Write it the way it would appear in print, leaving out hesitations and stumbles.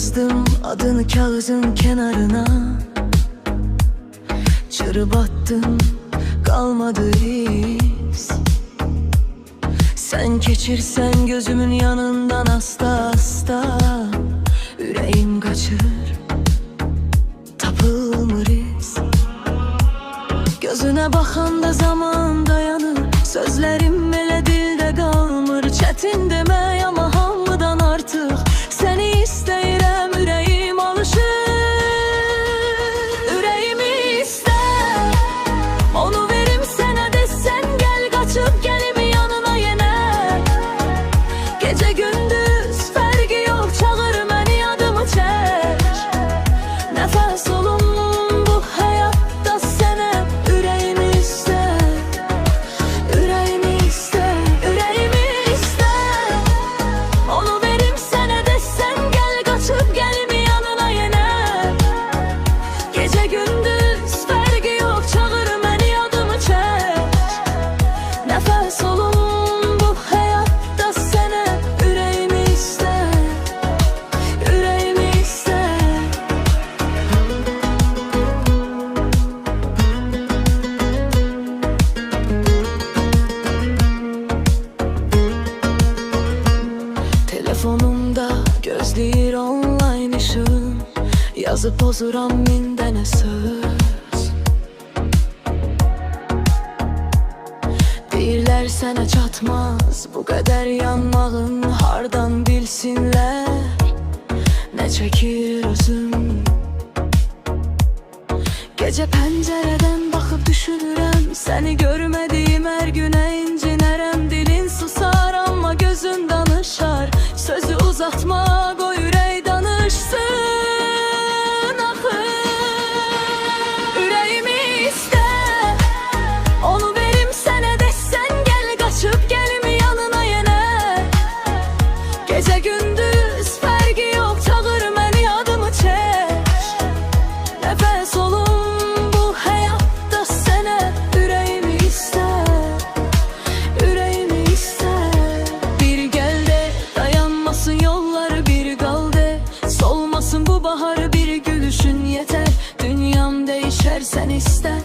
Yazdım adını kağıdın kenarına, çırp attım kalmadı iz. Sen geçirsen gözümün yanından hasta hasta, yüreğim kaçır tapılmır iz. Gözüne bakanda zaman dayanır, sözlerim belə dilde kalmır. Çetin demək ama hamıdan artık seni istəyirəm, ürəyim alışır. Ürəyimi istər, onu verim sənə, desən gəl, qaçıb gəlim yanına yenə. Gecə gündüz fərqi yox, çağır məni, adımı çək. Nəfəs olum bu həyatda sənə, ürəyimi istər. Ürəyimi istər, ürəyimi istər, onu verim sənə, desən gəl, qaçıb gəlim yanına yenə. Gecə gündüz fərqi yox, çağır məni, adımı çək. Nəfəs olum bu həyatda sənə, ürəyimi istər. Ürəyimi istər. Telefonumda gözləyir online işığım, yazıb pozuram min dənə söz. Deyirlər sənə çatmaz bu qədər yanmağın, hardan bilsinlər nə çəkir özüm. Gecə pəncərədən baxıb düşünürəm, səni görmədiyim hər günə incinərəm. Dilin susar amma gözün danışar, sözü uzatma, qoy ürək danışsın axı. Ürəyimi istər, onu verim sənə, desən gəl, qaçıb gəlim yanına yenə. Gecə gündüz fərqi yox, çağır məni, adımı çək. Nəfəs olum bu həyatda sənə, ürəyimi istər. Ürəyimi istər. Bir gəl de, dayanmasın yollar, bir qal de. Solmasın bu bahar, bir gülüşün yeter. Dünyam değişər sən istər.